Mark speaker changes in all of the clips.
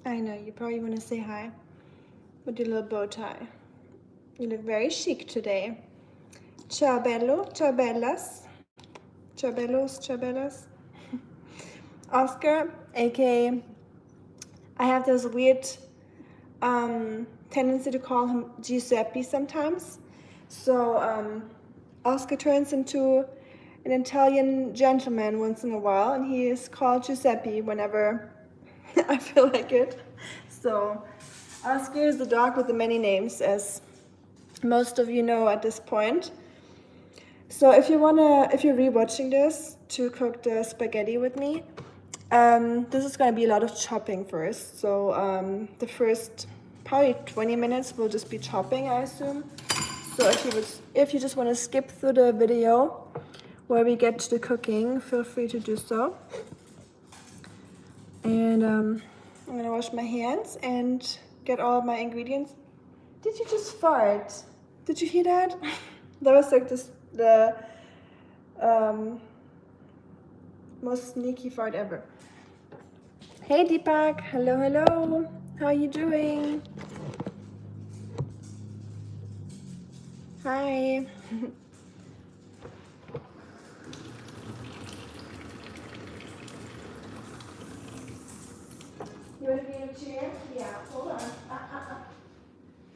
Speaker 1: I know, you probably want to say hi with your little bow tie. You look very chic today. Ciao bello, ciao bellas. Ciao bellos, ciao bellas. Oscar, aka I have this weird tendency to call him Giuseppe sometimes. So Oscar turns into an Italian gentleman once in a while, and he is called Giuseppe whenever I feel like it. So Oscar is the dog with the many names, as most of you know at this point. So if you're rewatching this to cook the spaghetti with me, this is gonna be a lot of chopping first. So the first probably 20 minutes will just be chopping, I assume. So if you just want to skip through the video where we get to the cooking, feel free to do so. And I'm gonna wash my hands and get all of my ingredients. Did you just fart? Did you hear that? That was like the most sneaky fart ever. Hey Deepak, hello, hello. How are you doing? Hi. You want to be in a chair? Yeah, hold on.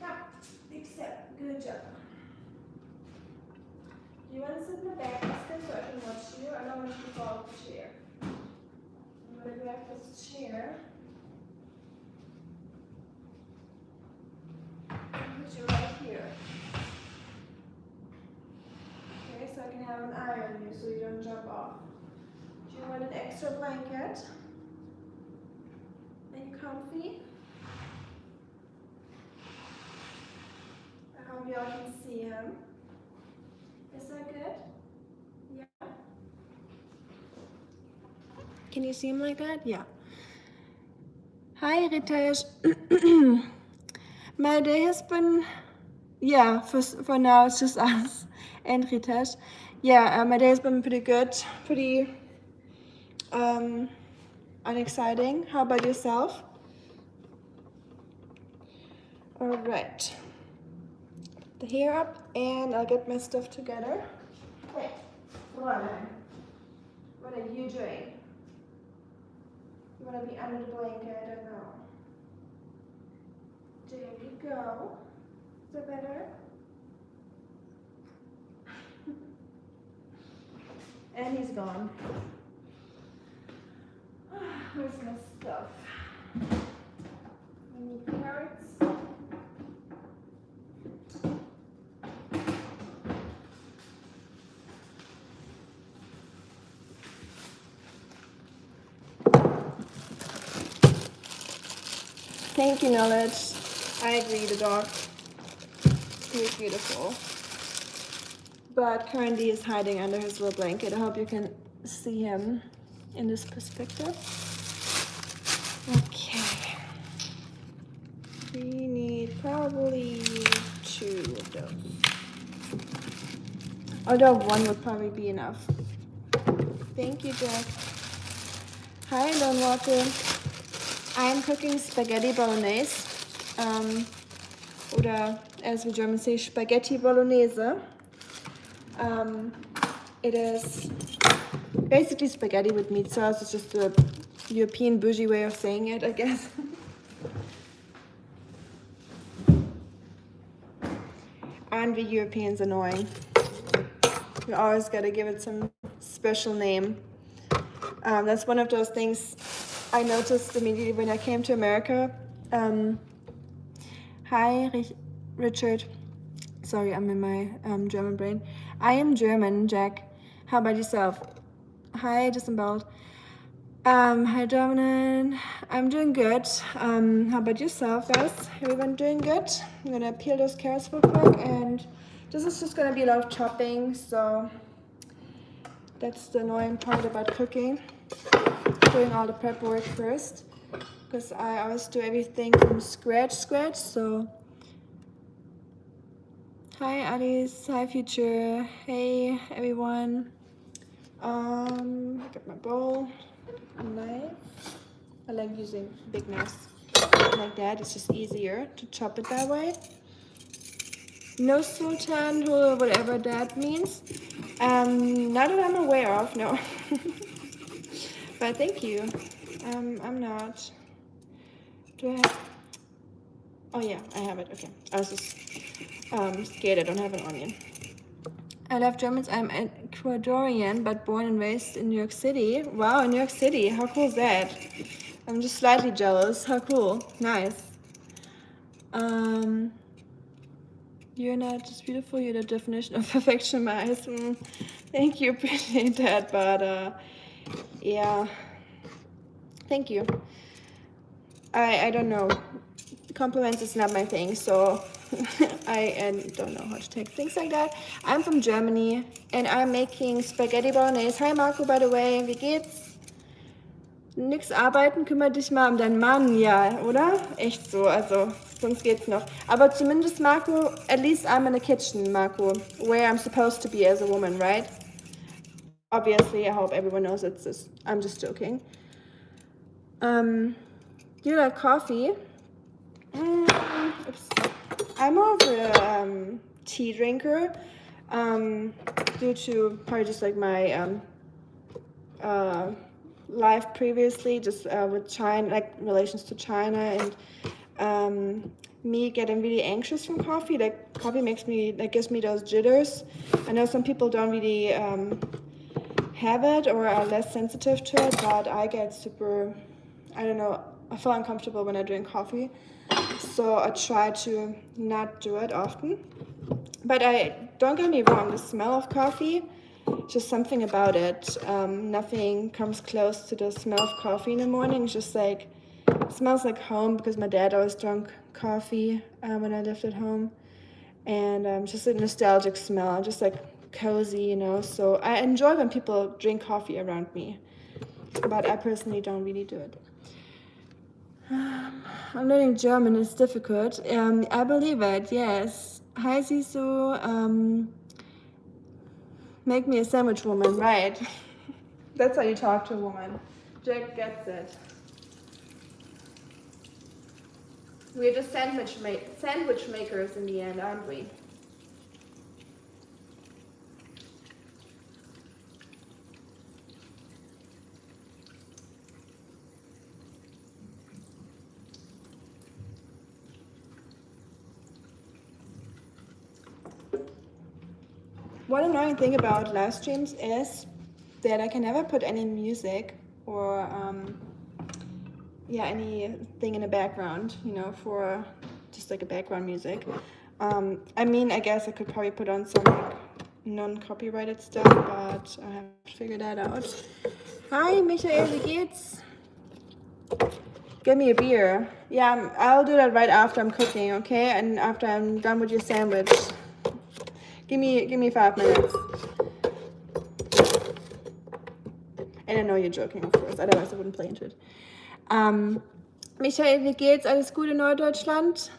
Speaker 1: Come, big step. Good job. Do you want to sit in the back basket so I can watch you? I don't want you to fall off the chair. I'm going to grab this chair. And put you right here. Okay, so I can have an eye on you so you don't jump off. Do you want an extra blanket? Are you comfy? I hope y'all can see him. Is that good? Yeah. Can you see him like that? Yeah. Hi, Ritesh. My day has been, yeah, for now it's just us and Ritesh. Yeah, my day has been pretty good, pretty unexciting. How about yourself? All right. The hair up and I'll get my stuff together. Hey, what are you doing? You want to be under the blanket? I don't know. There you go. Is that better? And he's gone. Where's my stuff? I need carrots. Thank you, Knowledge. I agree, the dog is beautiful. But currently he's hiding under his little blanket. I hope you can see him in this perspective. Okay. We need probably 2 of those. Although 1 would probably be enough. Thank you, Jack. Hi, Lone Walker. I'm cooking spaghetti bolognese. Oder as we Germans say, Spagetthi Bolognese. It is basically spaghetti with meat sauce. It's just a European bougie way of saying it, I guess. Aren't we Europeans annoying? We always gotta give it some special name. That's one of those things I noticed immediately when I came to America. Hi, Richard. Sorry, I'm in my German brain. I am German, Jack. How about yourself? Hi, disemboweled. Hi, Dominic. I'm doing good. How about yourself, guys? Everyone doing good? I'm gonna peel those carrots real quick, and this is just gonna be a lot of chopping, so that's the annoying part about cooking. Doing all the prep work first, because I always do everything from scratch, so. Hi Alice, hi Future, hey everyone. Get my bowl, knife. I like using big knives. like that. It's just easier to chop it that way. No sultan, whatever that means. Not that I'm aware of, no. But thank you. I'm not. Do I have? Oh yeah, I have it. Okay. I was just scared I don't have an onion. I love Germans. I'm Ecuadorian, but born and raised in New York City. Wow, in New York City. How cool is that? I'm just slightly jealous. How cool. Nice. You're not just beautiful, you're the definition of perfection, my eyes. Thank you, appreciate that, but yeah, thank you. I don't know. Compliments is not my thing, so I don't know how to take things like that. I'm from Germany and I'm making Spaghetti Bolognese. Hi Marco, by the way, wie geht's? Nix arbeiten, kümmere dich mal um deinen Mann, ja, oder? Echt so, also sonst geht's noch. Aber zumindest, Marco, at least I'm in the kitchen, Marco, where I'm supposed to be as a woman, right? Obviously, I hope everyone knows it's just, I'm just joking. Do you like coffee? Oops. I'm more of a tea drinker, due to probably just like my life previously, just with China, like relations to China, and me getting really anxious from coffee. Like coffee gives me those jitters. I know some people don't really have it or are less sensitive to it, but I get super, I don't know, I feel uncomfortable when I drink coffee. So I try to not do it often. But don't get me wrong, the smell of coffee, just something about it. Nothing comes close to the smell of coffee in the morning. It's just like, it smells like home because my dad always drank coffee when I lived at home. And just a nostalgic smell, just like cozy, you know. So I enjoy when people drink coffee around me, but I personally don't really do it. I'm learning German, it's difficult. I believe it, yes. Hi Sisu, make me a sandwich woman, right? That's how you talk to a woman. Jack gets it. We're just sandwich makers in the end, aren't we? One annoying thing about live streams is that I can never put any music or anything in the background, you know, for just like a background music. I mean, I guess I could probably put on some like non-copyrighted stuff, but I have to figure that out. Hi, Michael, wie geht's? Give me a beer. Yeah, I'll do that right after I'm cooking, okay? And after I'm done with your sandwich. Give me 5 minutes. And I know you're joking, of course, otherwise I wouldn't play into it. Michael, wie geht's? Alles gut in Norddeutschland?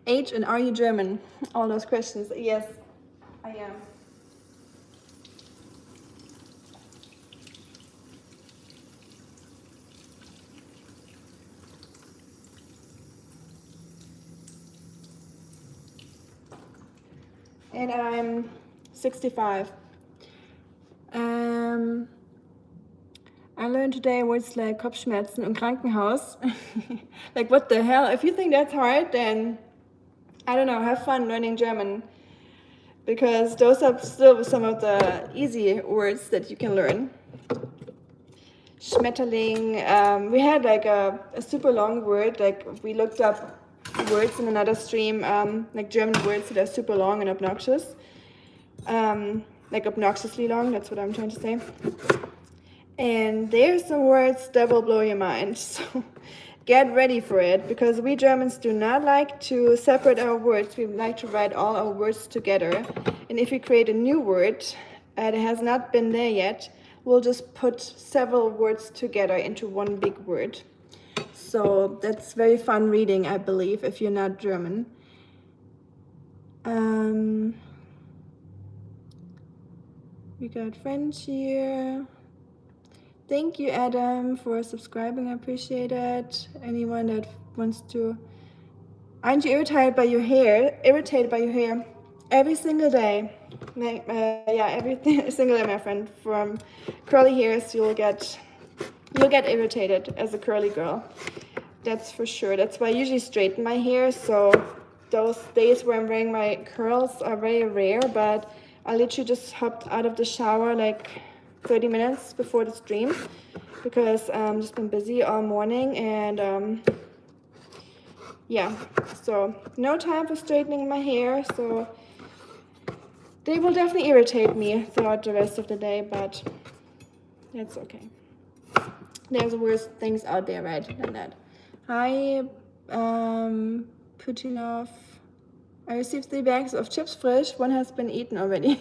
Speaker 1: Age and are you German? All those questions. Yes, I am. And I'm 65. I learned today words like Kopfschmerzen und Krankenhaus. Like, what the hell? If you think that's hard, then I don't know, have fun learning German. Because those are still some of the easy words that you can learn. Schmetterling. We had like a super long word. Like, we looked up words in another stream, like German words that are super long and obnoxious. Like obnoxiously long, that's what I'm trying to say. And there's some words that will blow your mind. So get ready for it, because we Germans do not like to separate our words. We like to write all our words together. And if we create a new word that has not been there yet, we'll just put several words together into one big word. So that's very fun reading, I believe, if you're not German. We got French here. Thank you, Adam, for subscribing. I appreciate it. Anyone that wants to... Aren't you irritated by your hair? Irritated by your hair every single day. Yeah, every single day, my friend. From curly hairs, you'll get irritated as a curly girl. That's for sure. That's why I usually straighten my hair. So those days where I'm wearing my curls are very rare. But I literally just hopped out of the shower like 30 minutes before the stream because I've just been busy all morning and yeah, so no time for straightening my hair, so they will definitely irritate me throughout the rest of the day, but that's okay. There's worse things out there, right, than that. Hi, Putinov. I received 3 bags of chips fresh. One has been eaten already.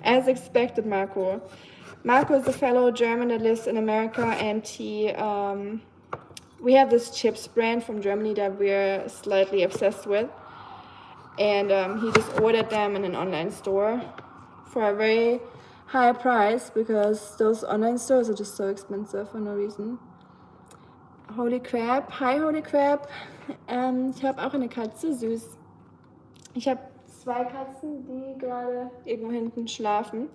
Speaker 1: As expected, Marco. Marco is a fellow German that lives in America, and he... we have this chips brand from Germany that we're slightly obsessed with. And he just ordered them in an online store for a very high price because those online stores are just so expensive for no reason. Holy crap. Hi, Holy crap. Ich habe auch eine Katze, süß. Ich habe 2 Katzen, die gerade irgendwo hinten schlafen.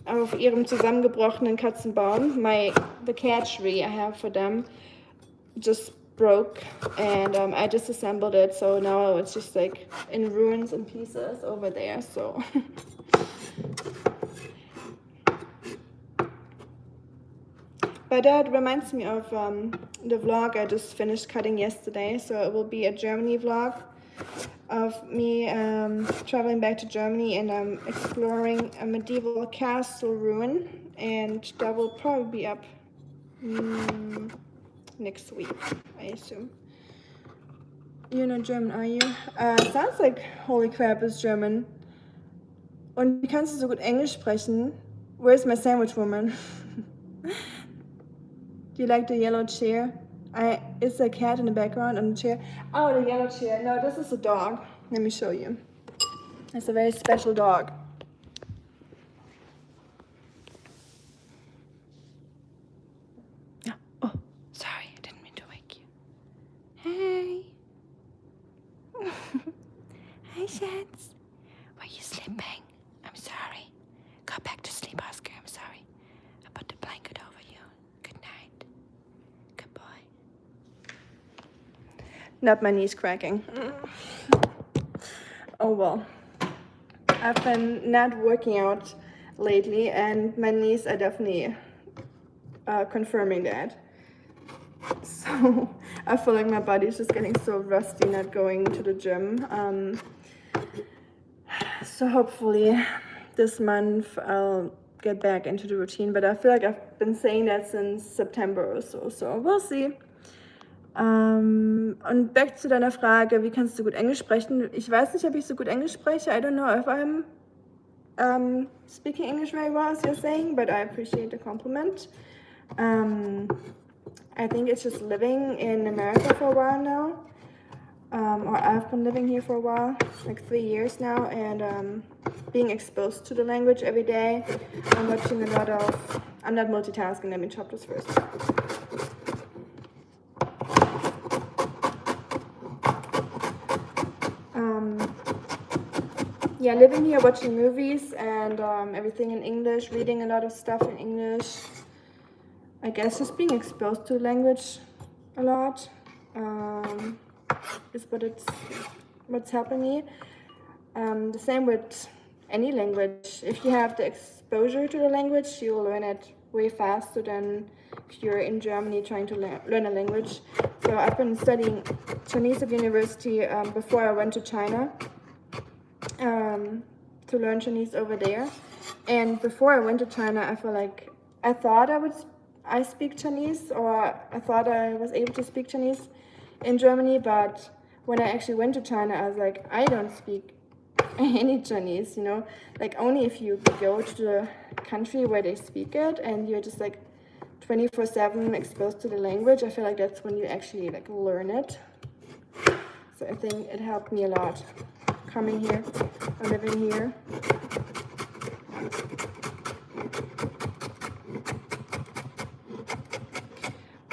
Speaker 1: Auf ihrem zusammengebrochenen Katzenbaum. The cat tree I have for them just broke and I disassembled it, so now it's just like in ruins and pieces over there, so but that reminds me of the vlog I just finished cutting yesterday. So it will be a Germany vlog of me traveling back to Germany and exploring a medieval castle ruin, and that will probably be up next week, I assume. You're not German, are you? Sounds like Holy crap is German. Und wie kannst du so gut Englisch sprechen? Where's my sandwich woman? Do you like the yellow chair? Is a cat in the background on the chair? Oh, the yellow chair. No, this is a dog. Let me show you. It's a very special dog. Oh, sorry, I didn't mean to wake you. Hey. Hi, Schatz. Were you sleeping? I'm sorry. Go back to sleep, Oscar. I'm sorry. I put the blanket over you. Good night. Good boy. Not my knees cracking. Oh well. I've been not working out lately, and my knees are definitely confirming that. So I feel like my body's just getting so rusty not going to the gym. So hopefully this month I'll get back into the routine, but I feel like I've been saying that since September or so, so we'll see. Und back zu deiner Frage, wie kannst du gut Englisch sprechen? Ich weiß nicht, ob ich so gut Englisch spreche. I don't know if I'm speaking English very well, as you're saying, but I appreciate the compliment. I think it's just living in America for a while now, or I've been living here for a while, like 3 years now, and being exposed to the language every day. I'm watching a lot of... I'm not multitasking, let me chop this first. Yeah, living here, watching movies and everything in English, reading a lot of stuff in English. I guess just being exposed to language a lot is what's helping me. The same with any language. If you have the exposure to the language, you'll learn it way faster than if you're in Germany trying to learn a language. So I've been studying Chinese at university before I went to China to learn Chinese over there. And before I went to China, I thought I speak Chinese, or I thought I was able to speak Chinese in Germany, but when I actually went to China, I was like, I don't speak any Chinese, you know, like only if you go to the country where they speak it and you're just like 24/7 exposed to the language. I feel like that's when you actually like learn it. So I think it helped me a lot coming here or living here.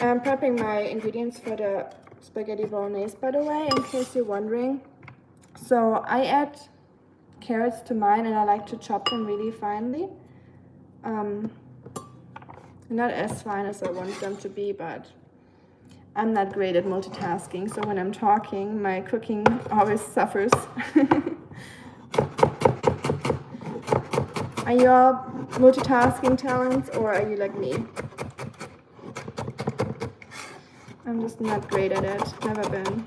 Speaker 1: I'm prepping my ingredients for the spaghetti bolognese, by the way, in case you're wondering. So I add carrots to mine, and I like to chop them really finely. Not as fine as I want them to be, but I'm not great at multitasking, so when I'm talking, my cooking always suffers. Are you all multitasking talents, or are you like me? I'm just not great at it, never been.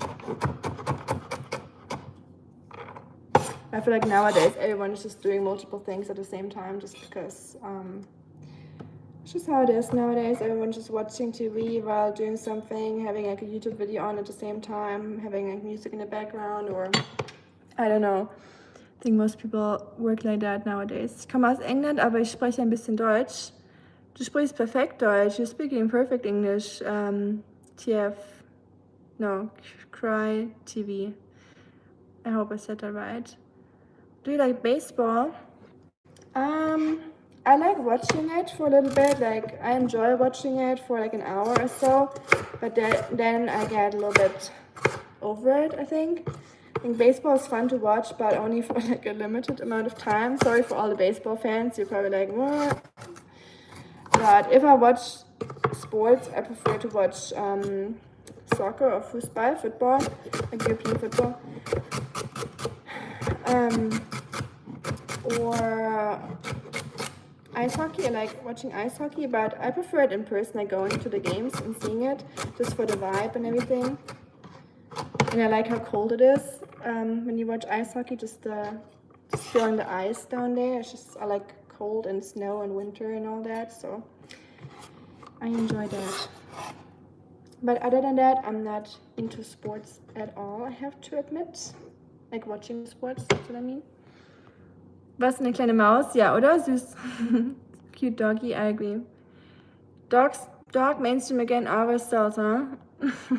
Speaker 1: I feel like nowadays everyone is just doing multiple things at the same time, just because it's just how it is nowadays. Everyone's just watching TV while doing something, having like a YouTube video on at the same time, having like music in the background, or I don't know. I think most people work like that nowadays. Ich komme aus England, aber ich spreche ein bisschen Deutsch. Du sprichst perfekt Deutsch. You're speaking perfect English. Cry TV. I hope I said that right. Do you like baseball? I like watching it for a little bit. Like, I enjoy watching it for like an hour or so, but then I get a little bit over it, I think. I think baseball is fun to watch, but only for like a limited amount of time. Sorry for all the baseball fans. You're probably like, what? But if I watch sports, I prefer to watch soccer or football, like European football. Or ice hockey. I like watching ice hockey, but I prefer it in person, like going to the games and seeing it, just for the vibe and everything. And I like how cold it is when you watch ice hockey, just feeling the ice down there. I like cold and snow and winter and all that, so I enjoy that. But other than that, I'm not into sports at all, I have to admit. Like watching sports, that's what I mean. Was, eine kleine Maus? Ja, oder? Süß. Cute doggy, I agree. Dog mainstream again, always sells, huh?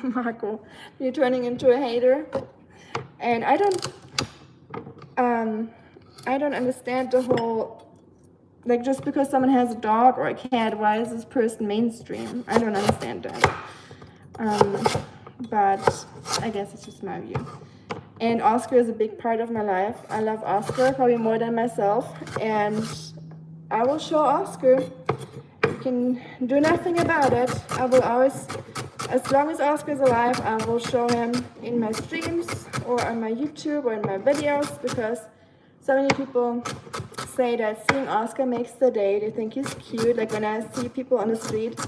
Speaker 1: Marco, you're turning into a hater. And I don't understand the whole, like, just because someone has a dog or a cat, why is this person mainstream? I don't understand that. But I guess it's just my view. And Oscar is a big part of my life. I love Oscar probably more than myself, and I will show Oscar. You can do nothing about it. I will always, as long as Oscar is alive, I will show him in my streams or on my YouTube or in my videos, because so many people say that seeing Oscar makes the day. They think he's cute. Like when I see people on the street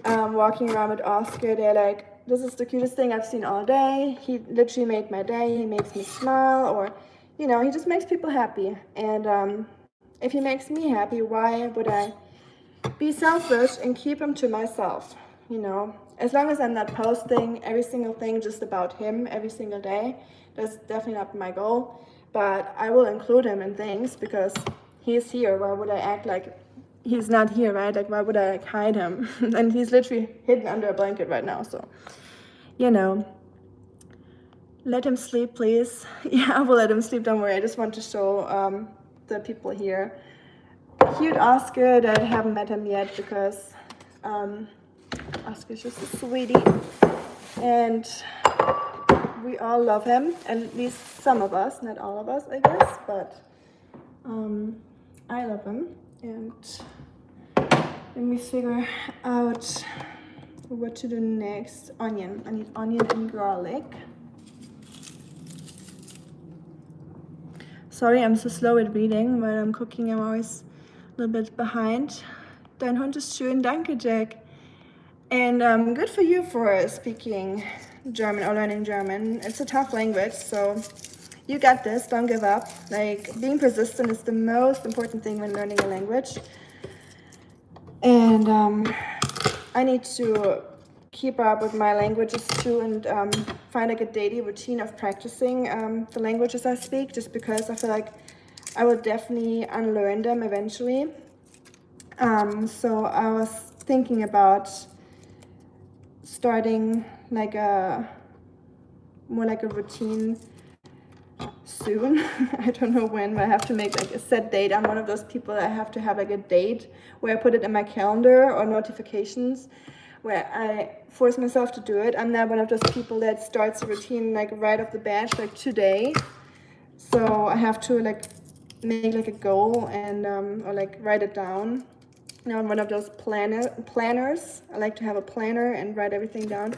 Speaker 1: walking around with Oscar, they're like, this is the cutest thing I've seen all day. He literally made my day. He makes me smile, or, you know, he just makes people happy. And if he makes me happy, why would I be selfish and keep him to myself? You know, as long as I'm not posting every single thing just about him every single day, that's definitely not my goal. But I will include him in things because he's here. Why would I act like he's not here, right? Like, why would I hide him? And he's literally hidden under a blanket right now, so, you know. Let him sleep, please. Yeah, I will let him sleep, don't worry. I just want to show the people here cute Oscar that haven't met him yet, because Oscar's just a sweetie. And we all love him, at least some of us, not all of us, I guess, but I love him. And let me figure out what to do next. Onion. I need onion and garlic. Sorry, I'm so slow at reading. While I'm cooking, I'm always a little bit behind. Dein Hund ist schön. Danke, Jack. And good for you for speaking German or learning German. It's a tough language, so you got this. Don't give up. Like, being persistent is the most important thing when learning a language. And I need to keep up with my languages too, and find like a daily routine of practicing the languages I speak, just because I feel like I will definitely unlearn them eventually. So I was thinking about starting like more like a routine soon. I don't know when, but I have to make like a set date. I'm one of those people that have to have like a date where I put it in my calendar or notifications where I force myself to do it. I'm not one of those people that starts a routine like right off the bat, like today. So I have to like make like a goal and or like write it down. Now I'm one of those planners. I like to have a planner and write everything down.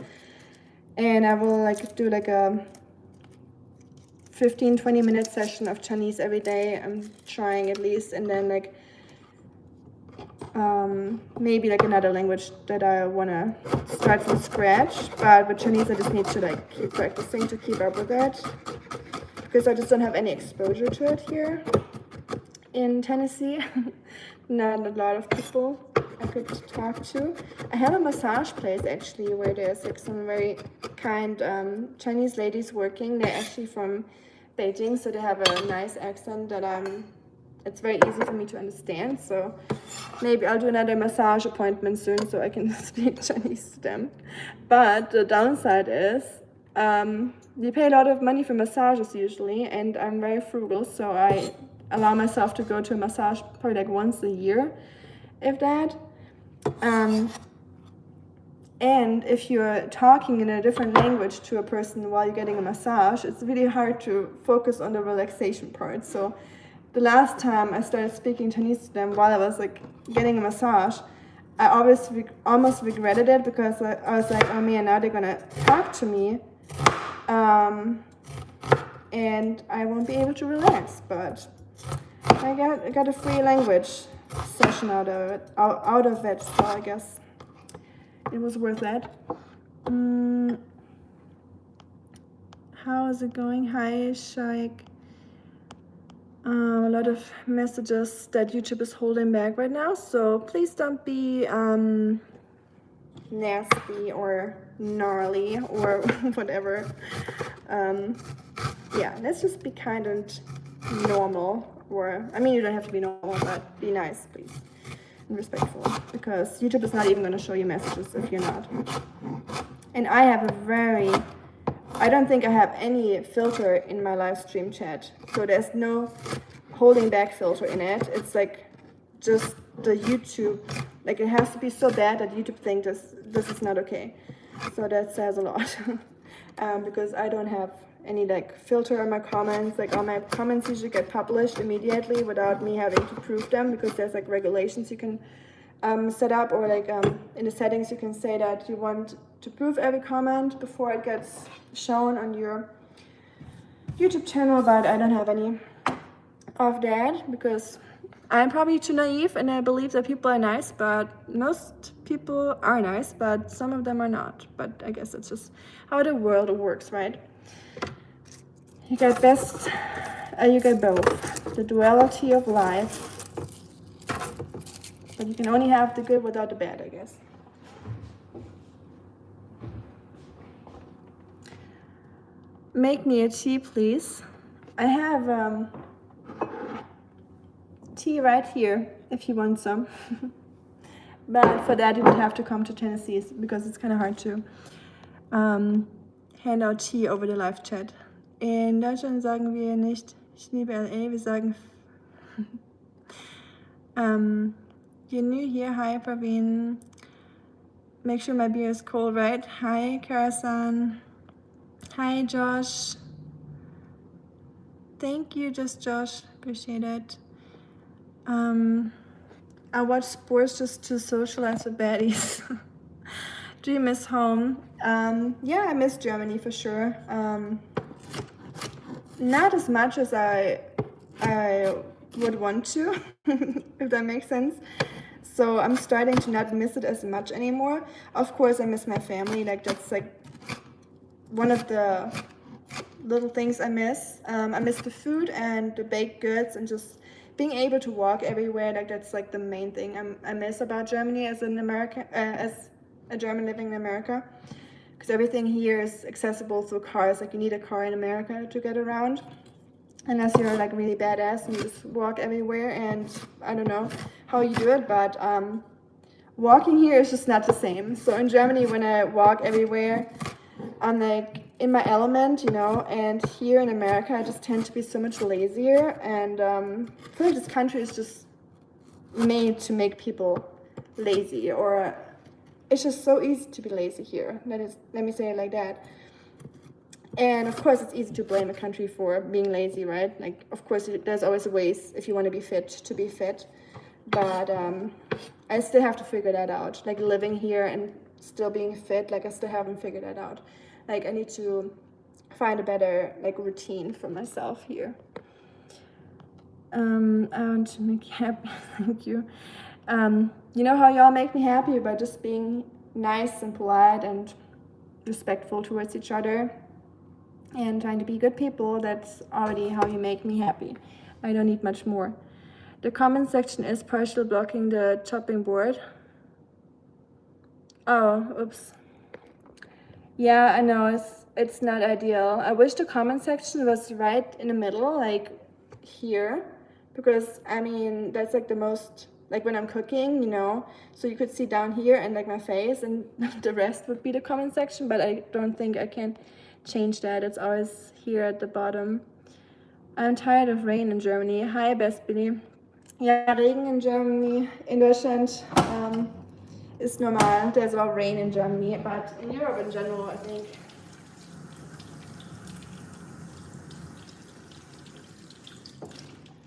Speaker 1: And I will like do like a 15-20 minute session of Chinese every day. I'm trying at least, and then like maybe like another language that I want to start from scratch. But with Chinese I just need to like keep practicing to keep up with it, because I just don't have any exposure to it here in Tennessee. Not a lot of people I could talk to. I have a massage place actually where there's like some very kind Chinese ladies working. They're actually from Beijing, so they have a nice accent that it's very easy for me to understand. So maybe I'll do another massage appointment soon so I can speak Chinese to them. But the downside is you pay a lot of money for massages usually, and I'm very frugal, so I allow myself to go to a massage probably like once a year, if that. And if you're talking in a different language to a person while you're getting a massage, it's really hard to focus on the relaxation part. So the last time I started speaking Chinese to them while I was like getting a massage, I almost regretted it, because I was like, oh man, now they're gonna talk to me, and I won't be able to relax. But I got a free language session out of it, so I guess it was worth it. How is it going? Hi, Shaik. A lot of messages that YouTube is holding back right now, so please don't be nasty or gnarly or whatever. Yeah, let's just be kind and normal. Or, I mean, you don't have to be normal, but be nice, please, and respectful, because YouTube is not even going to show you messages if you're not. And I have I don't think I have any filter in my live stream chat, so there's no holding back filter in it. It's like just the YouTube, like it has to be so bad that YouTube thinks this is not okay. So that says a lot. Because I don't have any like filter on my comments. Like all my comments usually get published immediately without me having to prove them, because there's like regulations you can set up, or like in the settings you can say that you want to prove every comment before it gets shown on your YouTube channel. But I don't have any of that, because I'm probably too naive and I believe that people are nice, but most people are nice, but some of them are not. But I guess it's just how the world works, right? You get you get both. The duality of life. But you can only have the good without the bad, I guess. Make me a tea, please. I have tea right here if you want some. But for that you would have to come to Tennessee, because it's kind of hard to hand out tea over the live chat. In Deutschland sagen wir nicht, ich liebe LA, wir sagen you're new here, hi Praveen. Make sure my beer is cold, right? Hi Kara-san. Hi Josh. Thank you, Josh, appreciate it. I watch sports just to socialize with baddies. Do you miss home? Yeah, I miss Germany for sure. Not as much as I would want to, if that makes sense. So I'm starting to not miss it as much anymore. Of course, I miss my family. Like that's like one of the little things I miss. I miss the food and the baked goods and just being able to walk everywhere. Like that's like the main thing I miss about Germany as a German living in America. Because everything here is accessible through cars. Like you need a car in America to get around, unless you're like really badass and you just walk everywhere. And I don't know how you do it, but walking here is just not the same. So in Germany, when I walk everywhere, I'm like in my element, you know. And here in America, I just tend to be so much lazier. And I feel like this country is just made to make people lazy, or it's just so easy to be lazy here. Let me say it like that. And of course, it's easy to blame a country for being lazy, right? Like, of course, there's always ways if you want to be fit to be fit. But I still have to figure that out. Like living here and still being fit, like I still haven't figured that out. Like I need to find a better like routine for myself here. I want to make you happy. Thank you. You know how y'all make me happy by just being nice and polite and respectful towards each other and trying to be good people. That's already how you make me happy. I don't need much more. The comment section is partial blocking the chopping board. Oh, oops. Yeah, I know, it's not ideal. I wish the comment section was right in the middle, like here, because I mean, that's like the most, like when I'm cooking, you know, so you could see down here and like my face, and the rest would be the comment section, but I don't think I can change that. It's always here at the bottom. I'm tired of rain in Germany. Hi, Best Billy. Ja, Regen in Germany, in Deutschland is normal. There's a lot of rain in Germany, but in Europe in general, I think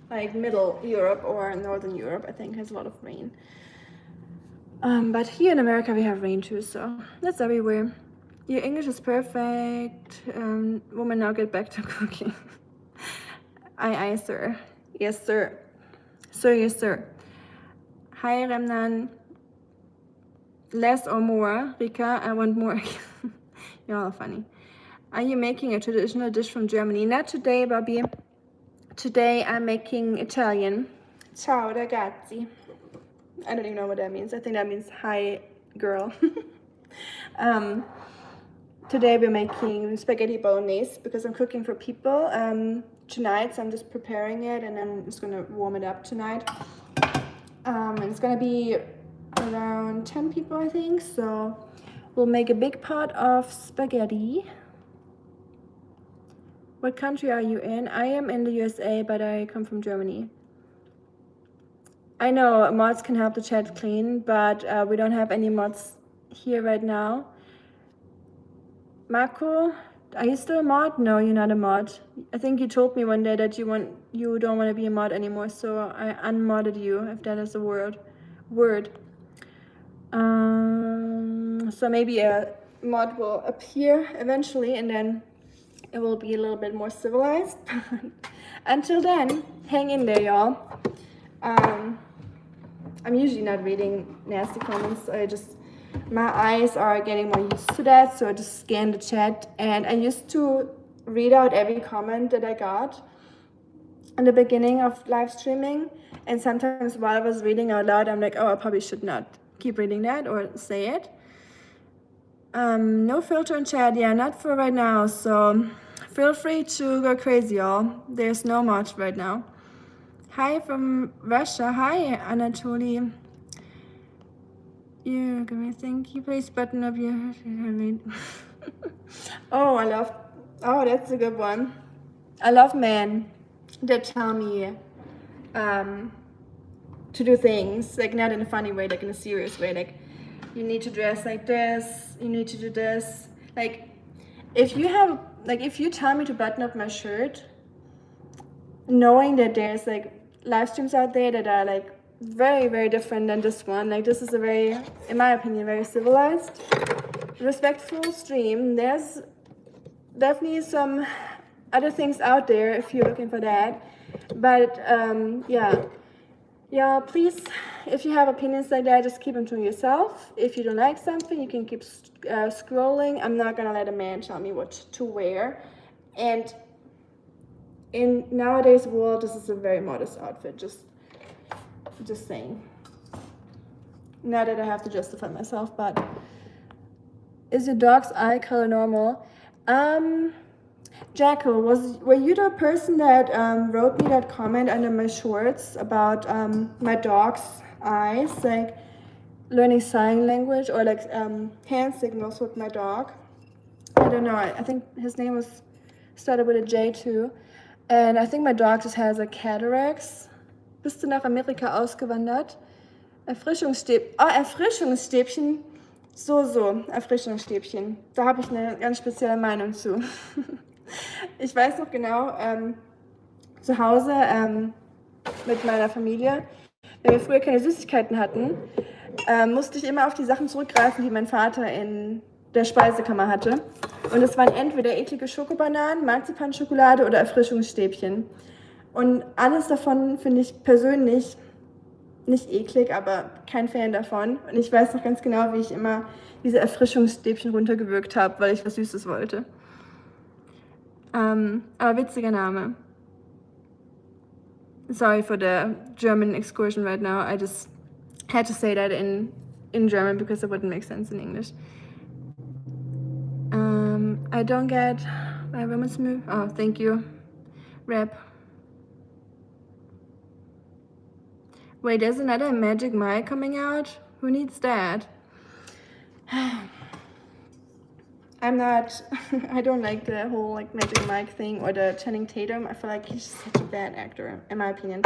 Speaker 1: like Middle Europe or Northern Europe, I think has a lot of rain. But here in America we have rain too, so that's everywhere. Your English is perfect. Woman, now get back to cooking. Aye, sir. Yes, sir. Sir, yes, sir. Hi, Remnan. Less or more? Rika, I want more. You're all funny. Are you making a traditional dish from Germany? Not today, Bobby. Today I'm making Italian. Ciao, ragazzi. I don't even know what that means. I think that means hi, girl. Today we're making spaghetti bolognese because I'm cooking for people tonight, so I'm just preparing it and I'm just gonna warm it up tonight. And it's gonna be around 10 people, I think, so we'll make a big pot of spaghetti. What country are you in? I am in the USA, but I come from Germany. I know mods can help the chat clean, but we don't have any mods here right now. Marco, are you still a mod? No, you're not a mod. I think you told me one day that you don't want to be a mod anymore, so I unmodded you, if that is a word. So maybe a mod will appear eventually, and then it will be a little bit more civilized. Until then, hang in there, y'all. I'm usually not reading nasty comments. My eyes are getting more used to that, so I just scan the chat, and I used to read out every comment that I got in the beginning of live streaming, and sometimes while I was reading out loud, I'm like, oh, I probably should not keep reading that or say it. No filter in chat, yeah, not for right now, so feel free to go crazy, y'all. There's no mod right now. Hi from Russia. Hi, Anatoly. You're gonna thank you. Please button up your oh, that's a good one. I love men that tell me to do things, like not in a funny way, like in a serious way, like you need to dress like this, you need to do this. Like if you tell me to button up my shirt, knowing that there's like live streams out there that are like very, very different than this one. Like this is a very, in my opinion, very civilized, respectful stream. There's definitely some other things out there if you're looking for that. But yeah, please, if you have opinions like that, just keep them to yourself. If you don't like something, you can keep scrolling. I'm not gonna let a man tell me what to wear. And in nowadays world, this is a very modest outfit, just saying. Not that I have to justify myself, but is your dog's eye color normal? Jacko, were you the person that wrote me that comment under my shorts about my dog's eyes, like learning sign language or like hand signals with my dog? I don't know. I think his name was started with a J too, and I think my dog just has like cataracts. Bist du nach Amerika ausgewandert? Erfrischungsstäbchen. So, Erfrischungsstäbchen. Da habe ich eine ganz spezielle Meinung zu. Ich weiß noch genau, zu Hause mit meiner Familie, wenn wir früher keine Süßigkeiten hatten, musste ich immer auf die Sachen zurückgreifen, die mein Vater in der Speisekammer hatte. Und es waren entweder eklige Schokobananen, Marzipanschokolade oder Erfrischungsstäbchen. Und alles davon finde ich persönlich nicht eklig, aber kein Fan davon. Und ich weiß noch ganz genau, wie ich immer diese Erfrischungsstäbchen runtergewürgt habe, weil ich was Süßes wollte. Aber witziger Name. Sorry for the German excursion right now. I just had to say that in German because it wouldn't make sense in English. I don't get my women's move. Oh, thank you. Rap. Wait, there's another Magic Mike coming out? Who needs that? I'm not, I don't like the whole like Magic Mike thing or the Channing Tatum. I feel like he's such a bad actor, in my opinion.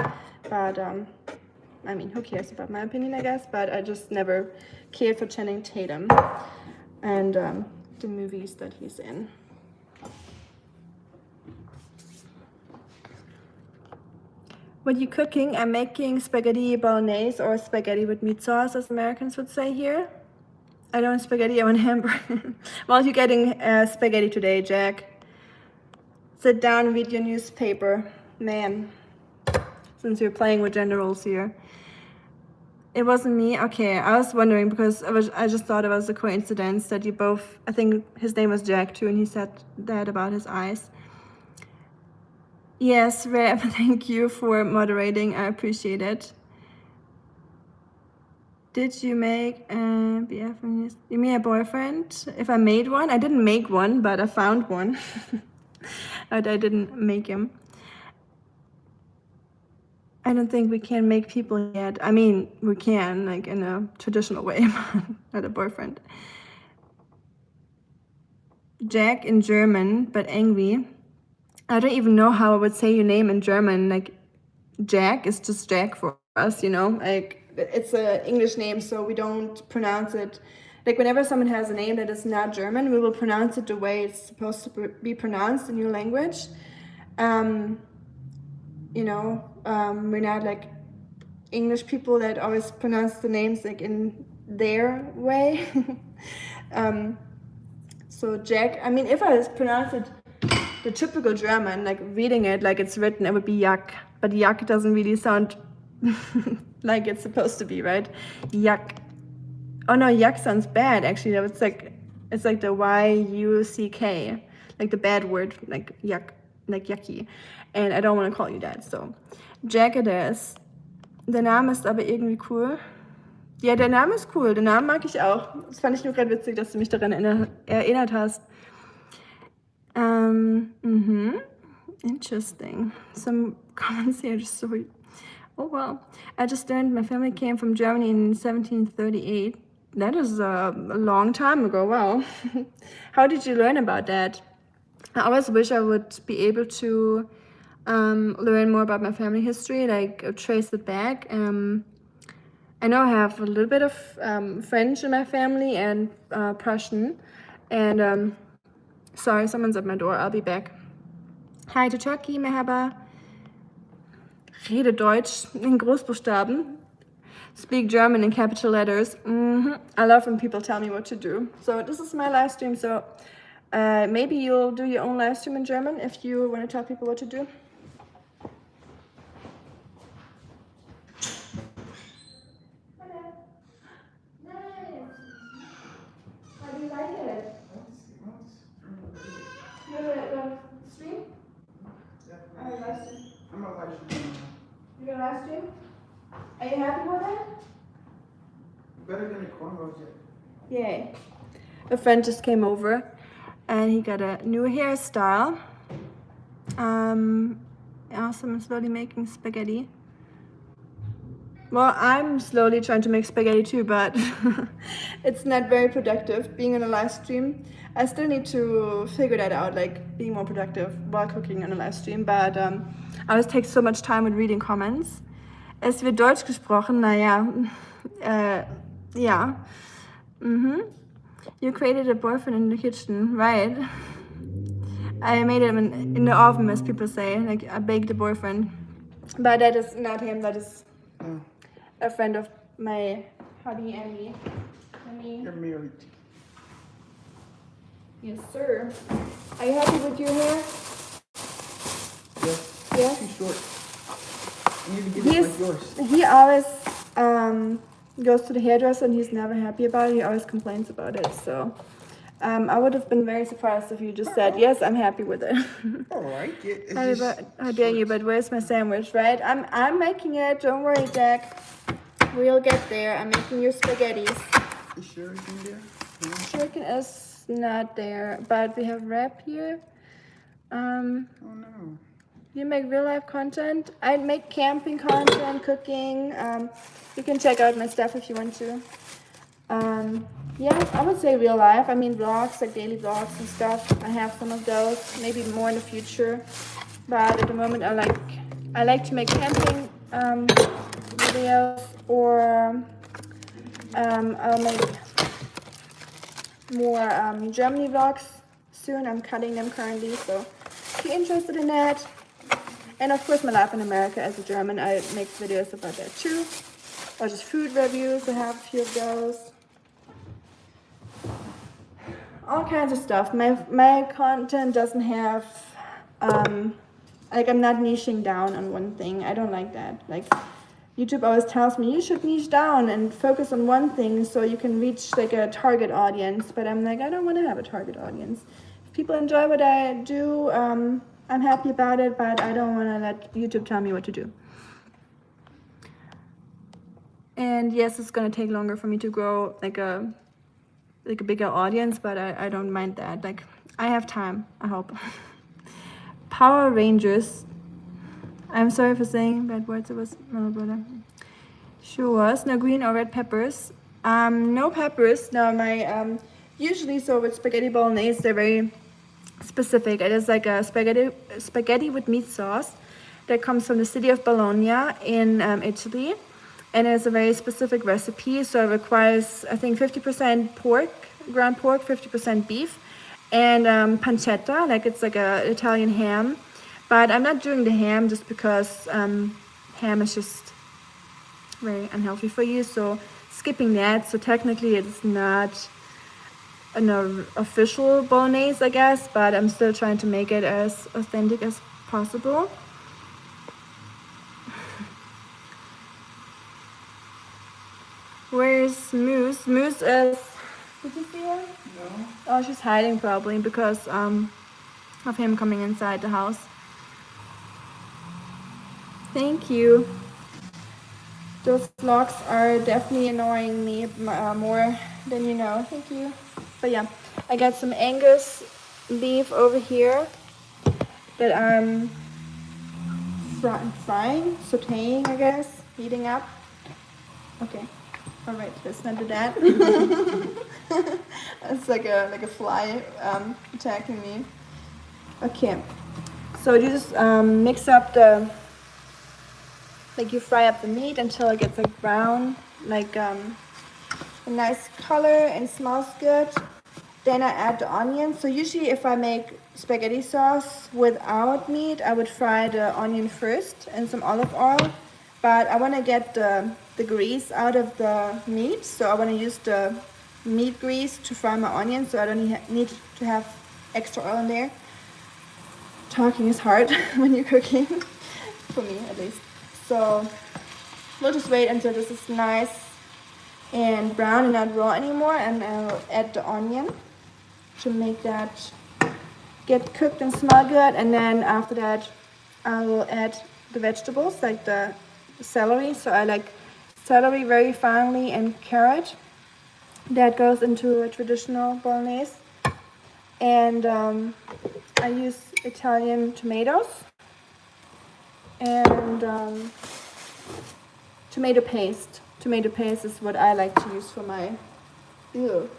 Speaker 1: But, I mean, who cares about my opinion, I guess? But I just never cared for Channing Tatum and the movies that he's in. What are you cooking? I'm making spaghetti bolognese or spaghetti with meat sauce, as Americans would say here. I don't want spaghetti, I want hamburger. Well, you're getting spaghetti today, Jack. Sit down and read your newspaper, man. Since you're playing with gender roles here. It wasn't me? Okay, I was wondering because I just thought it was a coincidence that you both, I think his name was Jack too, and he said that about his eyes. Yes, Reb, thank you for moderating. I appreciate it. Did you make a BF? You mean a boyfriend? If I made one? I didn't make one, but I found one. But I didn't make him. I don't think we can make people yet. I mean, we can, like in a traditional way, not a boyfriend. Jack in German, but angry. I don't even know how I would say your name in German. Like, Jack is just Jack for us, you know? Like, it's an English name, so we don't pronounce it. Like, whenever someone has a name that is not German, we will pronounce it the way it's supposed to be pronounced in your language. You know, we're not like English people that always pronounce the names like in their way. So Jack, I mean, if I pronounce it the typical German, like reading it like it's written, it would be Jack. But Jack doesn't really sound like it's supposed to be, right? Jack. Oh no, Jack sounds bad actually. It's like the Y-U-C-K, like the bad word, like yuck, like yucky. And I don't want to call you that, so. Jack it is. Der Name ist aber irgendwie cool. Ja, der Name ist cool, den Namen mag ich auch. Das fand ich nur gerade witzig, dass du mich daran erinnert hast. Interesting. Some comments here just so. Oh well. I just learned my family came from Germany in 1738. That is a long time ago. Wow. How did you learn about that? I always wish I would be able to learn more about my family history, like trace it back. I know I have a little bit of French in my family and Prussian. And sorry, someone's at my door. I'll be back. Hi to Turkey, merhaba. Rede Deutsch in Großbuchstaben. Speak German in capital letters. I love when people tell me what to do. So this is my live stream. So maybe you'll do your own live stream in German if you want to tell people what to do. How do you like it? You gonna stream?
Speaker 2: Yeah.
Speaker 1: I'm gonna live stream.
Speaker 2: I'm not live streaming.
Speaker 1: You're gonna live stream? Are you happy with it?
Speaker 2: Better than the cornrows yet.
Speaker 1: Yay. A friend just came over and he got a new hairstyle. Also, I'm slowly making spaghetti. Well, I'm slowly trying to make spaghetti too, but it's not very productive being on a live stream. I still need to figure that out, like being more productive while cooking on a live stream, but I always take so much time with reading comments. Es wird Deutsch gesprochen, naja, ja. You created a boyfriend in the kitchen, right? I made him in the oven, as people say. Like, I baked a boyfriend. But that is not him, that is a friend of my hubby and me.
Speaker 2: You're married.
Speaker 1: Yes, sir. Are you happy with your hair?
Speaker 2: Yes.
Speaker 1: Yes?
Speaker 2: Too short. I need to get it like yours.
Speaker 1: He always goes to the hairdresser and he's never happy about it. He always complains about it. So I would have been very surprised if you just said, yes, I'm happy with it.
Speaker 2: I like it. It's
Speaker 1: How
Speaker 2: just
Speaker 1: dare you, but where's my sandwich, right? I'm making it. Don't worry, Jack. We'll get there. I'm making your spaghettis.
Speaker 2: You sure it's in there? Yeah.
Speaker 1: Chicken is not there, but we have wrap here.
Speaker 2: Oh no.
Speaker 1: You make real life content. I make camping content, cooking. You can check out my stuff if you want to. Yeah, I would say real life. I mean vlogs, like daily vlogs and stuff. I have some of those, maybe more in the future. But at the moment, I like to make camping videos, or I'll make more Germany vlogs soon. I'm cutting them currently, so if you're interested in that. And of course, my life in America as a German, I make videos about that too. Or just food reviews, I have a few of those. All kinds of stuff. My content doesn't have, like, I'm not niching down on one thing. I don't like that. Like, YouTube always tells me you should niche down and focus on one thing so you can reach like a target audience. But I'm like, I don't want to have a target audience. If people enjoy what I do, I'm happy about it, but I don't want to let YouTube tell me what to do. And yes, it's gonna take longer for me to grow like a bigger audience, but I don't mind that. Like, I have time, I hope. Power Rangers. I'm sorry for saying bad words. It was my brother. Sure was. No green or red peppers. No peppers. No, my usually, so with spaghetti bolognese, they're very specific. It is like a spaghetti with meat sauce that comes from the city of Bologna in Italy, and it's a very specific recipe. So it requires, I think, 50% pork, ground pork, 50% beef, and pancetta, like it's like a Italian ham. But I'm not doing the ham just because ham is just very unhealthy for you. So skipping that. So technically, it's not an official bolognese, I guess, but I'm still trying to make it as authentic as possible. Where's Moose? Moose is... Did you see her?
Speaker 2: No.
Speaker 1: Oh, she's hiding probably because of him coming inside the house. Thank you. Those vlogs are definitely annoying me more than you know. Thank you. But yeah, I got some Angus beef over here that I'm frying, sautéing, I guess, heating up. Okay. All right, let's not do that. It's like a fly attacking me. Okay. So you just mix up the, like you fry up the meat until it gets like brown, like a nice color and smells good. Then I add the onions. So usually if I make spaghetti sauce without meat, I would fry the onion first in some olive oil. But I want to get the grease out of the meat. So I want to use the meat grease to fry my onions, so I don't need to have extra oil in there. Talking is hard when you're cooking, for me at least. So we'll just wait until this is nice and brown and not raw anymore, and I'll add the onion to make that get cooked and smell good. And then after that I will add the vegetables, like the celery. So I like celery very finely, and carrot. That goes into a traditional bolognese. And I use Italian tomatoes and tomato paste. Tomato paste is what I like to use for my... Ew.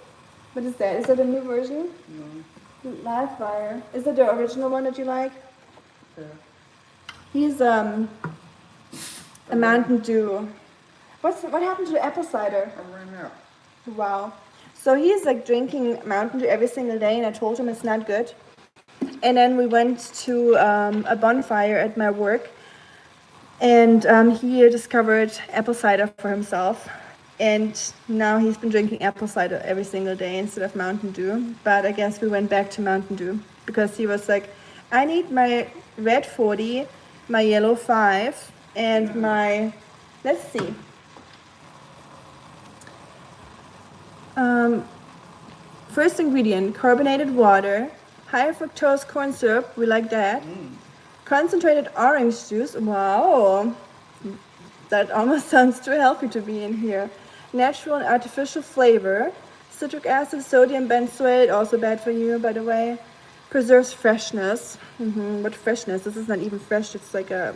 Speaker 1: What is that? Is that a new version?
Speaker 2: No.
Speaker 1: Live fire. Is it the original one that you like?
Speaker 2: Yeah.
Speaker 1: He's a Mountain Dew. What happened to the apple cider?
Speaker 2: I ran out.
Speaker 1: Wow. So he's like drinking Mountain Dew every single day, and I told him it's not good. And then we went to a bonfire at my work, and he discovered apple cider for himself. And now he's been drinking apple cider every single day instead of Mountain Dew. But I guess we went back to Mountain Dew because he was like, I need my red 40, my yellow 5, and my, let's see. First ingredient, carbonated water, high fructose corn syrup, we like that. Concentrated orange juice, wow. That almost sounds too healthy to be in here. Natural and artificial flavor. Citric acid, sodium benzoate, also bad for you, by the way. Preserves freshness. What freshness? This is not even fresh, it's like a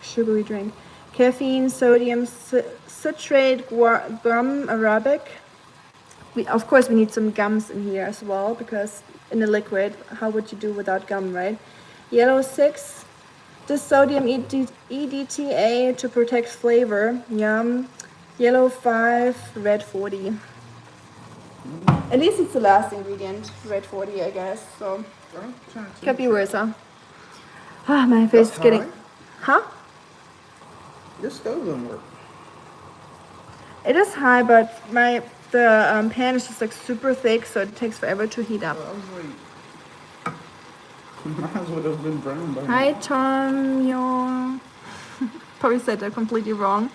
Speaker 1: sugary drink. Caffeine, sodium, citrate, gum, arabic. Of course, we need some gums in here as well, because in a liquid, how would you do without gum, right? Yellow 6. Disodium EDTA to protect flavor. Yum. Yellow 5, red 40. At least it's the last ingredient, red 40, I guess. So could be worse, huh? Ah, my face is getting. Huh?
Speaker 2: Your stove doesn't work.
Speaker 1: It is high, but the pan is just like super thick, so it takes forever to heat up.
Speaker 2: I was like, might as well have been brown by now.
Speaker 1: Hi, Tom. You probably said that completely wrong.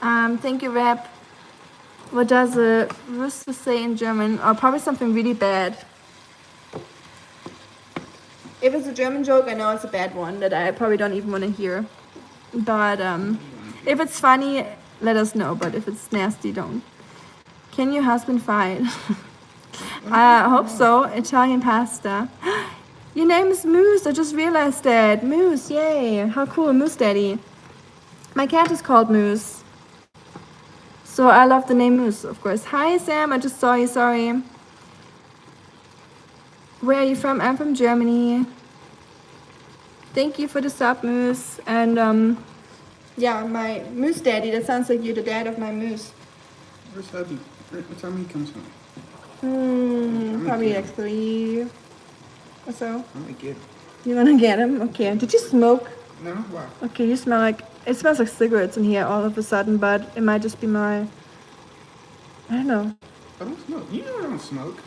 Speaker 1: Thank you, Rap. What does a rooster say in German? Oh, probably something really bad. If it's a German joke, I know it's a bad one that I probably don't even want to hear. But if it's funny, let us know. But if it's nasty, don't. Can your husband fight? I hope so. Italian pasta. Your name is Moose. I just realized that. Moose, yay. How cool, Moose Daddy. My cat is called Moose. So I love the name Moose, of course. Hi, Sam. I just saw you. Sorry. Where are you from? I'm from Germany. Thank you for the sub, Moose. And yeah, my Moose Daddy. That sounds like you're the dad of my moose.
Speaker 2: Where's Hubby? What time he comes home?
Speaker 1: Probably like 3 or so.
Speaker 2: I'm gonna get him.
Speaker 1: You wanna get him? Okay. Did you smoke?
Speaker 2: No, why?
Speaker 1: Okay, you smell like, it smells like cigarettes in here all of a sudden, but it might just be my, I don't know.
Speaker 2: I don't smoke. You know I don't smoke.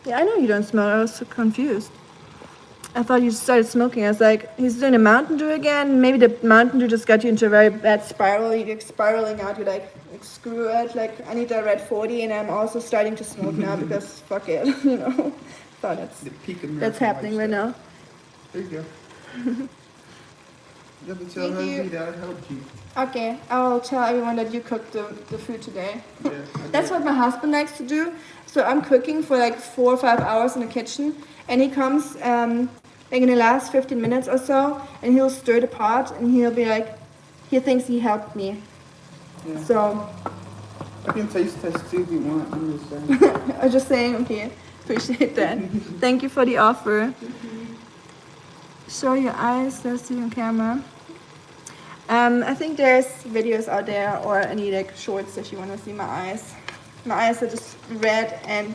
Speaker 1: Yeah, I know you don't smoke. I was so confused. I thought you started smoking. I was like, he's doing a Mountain Dew again. Maybe the Mountain Dew just got you into a very bad spiral. You're spiraling out. You're like screw it. Like, I need that red 40, and I'm also starting to smoke now because fuck it, you know. Thought that's happening right now.
Speaker 2: There you go. You have to tell Hubby that I helped you.
Speaker 1: Okay, I'll tell everyone that you cooked the food today.
Speaker 2: Yeah,
Speaker 1: That's what my husband likes to do. So I'm cooking for like 4 or 5 hours in the kitchen, and he comes like in the last 15 minutes or so, and he'll stir the pot, and he'll be like, he thinks he helped me.
Speaker 2: Yeah.
Speaker 1: So
Speaker 2: I can taste test too if you want. I'm just saying.
Speaker 1: I'm just saying, okay, appreciate that. Thank you for the offer. Show your eyes, let's see on camera. I think there's videos out there, or any like shorts if you want to see my eyes. My eyes are just red and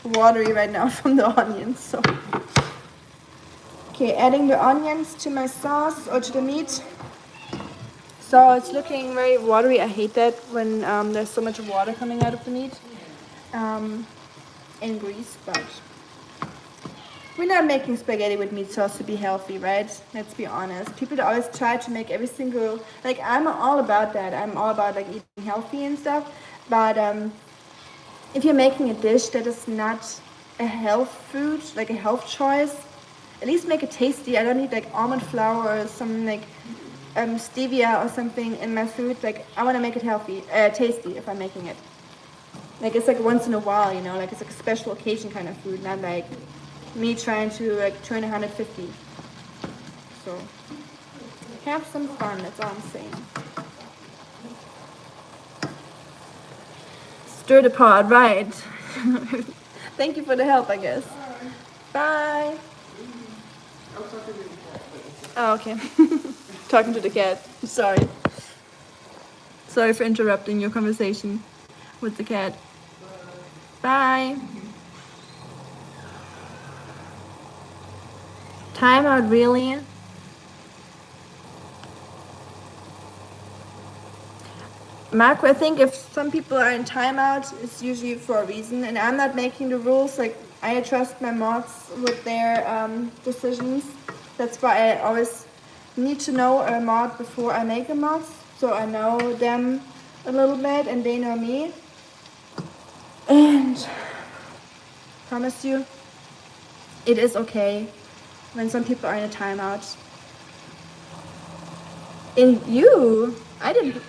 Speaker 1: watery right now from the onions. So, okay, adding the onions to my sauce or to the meat. So it's looking very watery. I hate that when there's so much water coming out of the meat and grease, but we're not making spaghetti with meat sauce to be healthy, right? Let's be honest. People always try to make every single, like, I'm all about that. I'm all about like eating healthy and stuff. But if you're making a dish that is not a health food, like a health choice, at least make it tasty. I don't need like almond flour or some like stevia or something in my food. Like, I want to make it healthy, tasty if I'm making it. Like, it's like once in a while, you know, like it's like a special occasion kind of food, not like me trying to like turn 150. So have some fun, that's all I'm saying. Stir the pot, right. Thank you for the help, I guess. Bye. Oh, okay. Talking to the cat. Sorry. Sorry for interrupting your conversation with the cat. Bye. Timeout, really? Marco, I think if some people are in timeout, it's usually for a reason, and I'm not making the rules. Like, I trust my mods with their decisions. That's why I always need to know a mod before I make a mod, so I know them a little bit and they know me. And promise you, it is okay when some people are in a timeout. And you, I didn't,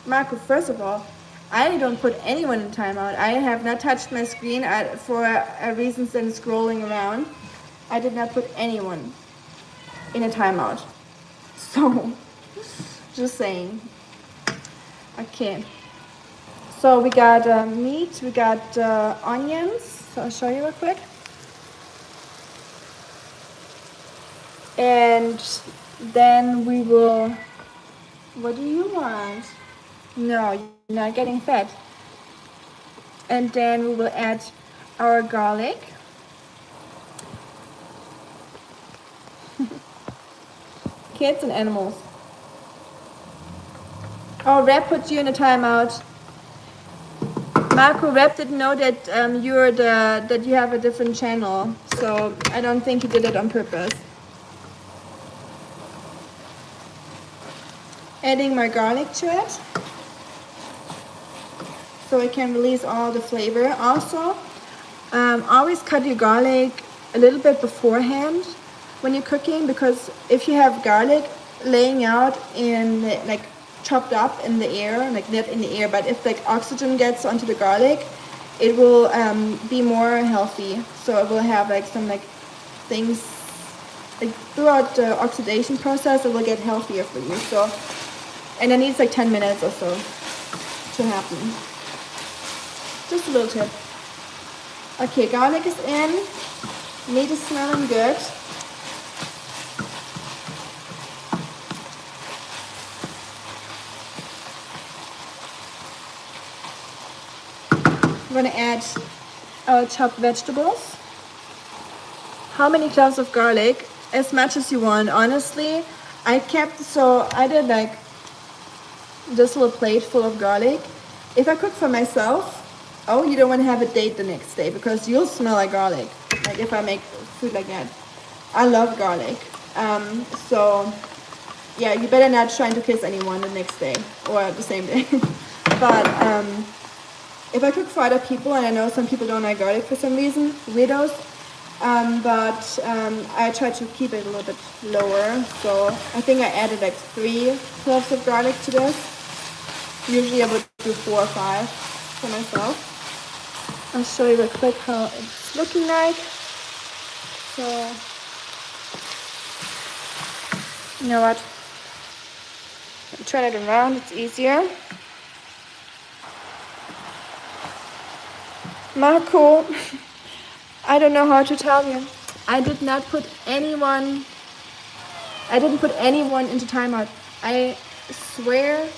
Speaker 1: Marco, first of all, I don't put anyone in timeout. I have not touched my screen for a reason than scrolling around. I did not put anyone in a timeout. So, just saying. Okay. So we got meat, we got onions. So I'll show you real quick. And then we will, what do you want? No, you're not getting fed. And then we will add our garlic. Kids and animals. Oh, Rap put you in a timeout. Marco, Rap didn't know that that you have a different channel, so I don't think he did it on purpose. Adding my garlic to it, so I can release all the flavor. Also, always cut your garlic a little bit beforehand when you're cooking, because if you have garlic laying out in like chopped up in the air, like not in the air, but if like oxygen gets onto the garlic, it will be more healthy. So it will have like some like things like throughout the oxidation process, it will get healthier for you. So, and it needs like 10 minutes or so to happen. Just a little tip. Okay, garlic is in. Meat is smelling good. I'm gonna add our chopped vegetables. How many cloves of garlic? As much as you want. Honestly, I did like this little plate full of garlic. If I cook for myself, oh, you don't want to have a date the next day because you'll smell like garlic. Like if I make food like that. I love garlic. So yeah, you better not try to kiss anyone the next day or the same day. But if I cook for other people, and I know some people don't like garlic for some reason, weirdos, but I try to keep it a little bit lower. So I think I added like 3 cloves of guarlic to this. Usually I would do 4 or 5 for myself. I'll show you real quick how it's looking like. So, you know what? I'll turn it around, it's easier. Marco, I don't know how to tell you. I didn't put anyone into timeout. I swear,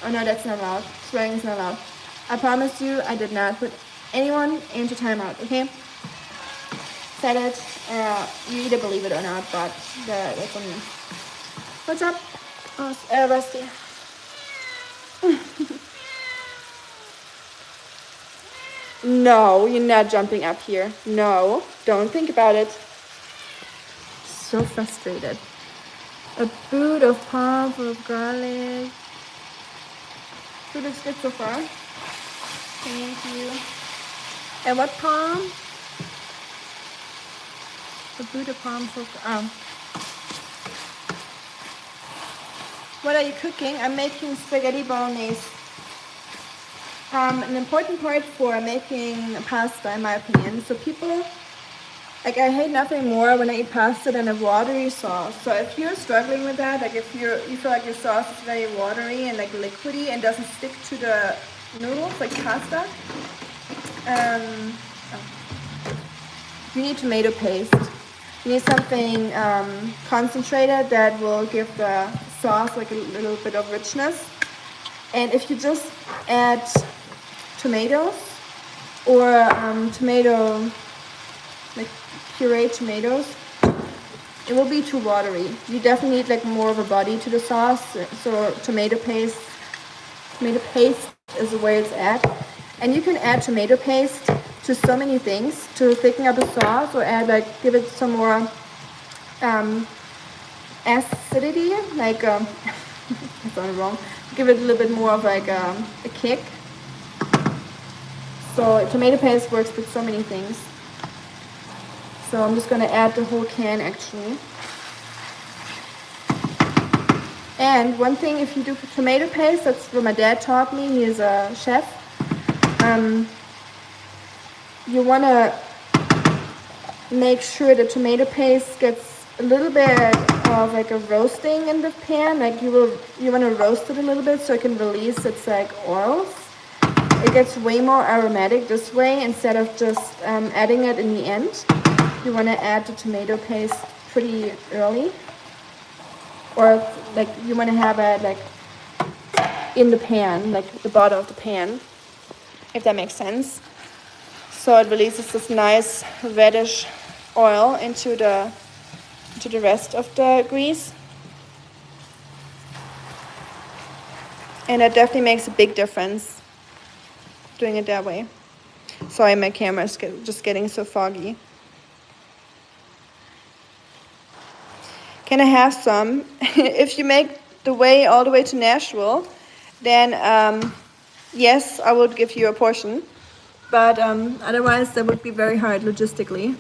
Speaker 1: oh no, that's not allowed. Swearing is not allowed. I promise you, I did not put anyone into timeout, okay? Said it, you either believe it or not, but that's on me. What's up? Oh, Rusty. No, you're not jumping up here. No, don't think about it. So frustrated. A boot of palm full of garlic. Food looks good so far. Thank you. And what palm? A boot of palm full of... What are you cooking? I'm making spaghetti bolognese. An important part for making pasta, in my opinion. So people, like, I hate nothing more when I eat pasta than a watery sauce. So if you're struggling with that, like if you feel like your sauce is very watery and like liquidy and doesn't stick to the noodles, like pasta, you need tomato paste. You need something concentrated that will give the sauce like a little bit of richness. And if you just add tomatoes or tomato, like pureed tomatoes, it will be too watery. You definitely need like more of a body to the sauce. So tomato paste is where it's at. And you can add tomato paste to so many things to thicken up a sauce, or add like give it some more acidity, like I sounded wrong. Give it a little bit more of like a kick. So tomato paste works with so many things. So I'm just gonna add the whole can actually. And one thing, if you do tomato paste, that's what my dad taught me. He is a chef. You wanna make sure the tomato paste gets a little bit of like a roasting in the pan. Like you wanna roast it a little bit so it can release its like oils. It gets way more aromatic this way instead of just adding it in the end. You wanna add the tomato paste pretty early, or like you wanna have it like in the pan, like the bottom of the pan, if that makes sense. So it releases this nice reddish oil into the rest of the grease. And it definitely makes a big difference doing it that way. Sorry, my camera is just getting so foggy. Can I have some? If you make the way all the way to Nashville, then yes, I would give you a portion. But otherwise, that would be very hard logistically.